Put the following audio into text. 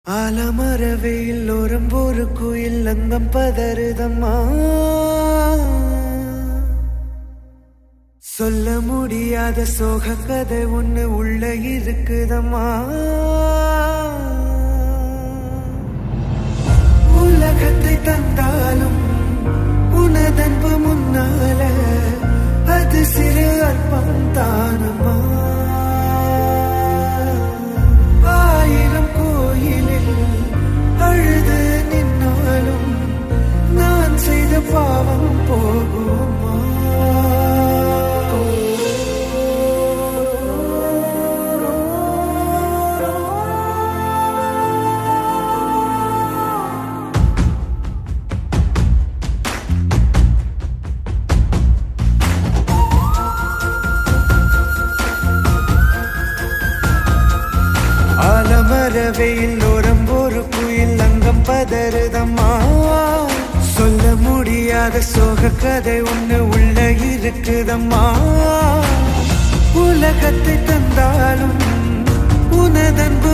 ஆலமரவையில் ஒரு குயில் அங்கம் பதறுதம்மா. சொல்ல முடியாத சோக கதை ஒண்ணு உள்ள இருக்குதம்மா. உலகத்தை தந்தாலும் உனதன்பு முன்னால அது சிறு அற்பம் தானம்மா. ஆயிரம் கோயிலில் அழுது நின்னாலும் நான் செய்த பாவம் போகுமா? ஆலமரவையில் ஒரு குயில் அங்கம் பதறுதம்மா. சொல்ல முடியாத சோக கதை ஒண்ணு உள்ள இருக்குதம்மா. உலகத்தை தந்தாலும் உனதன்பு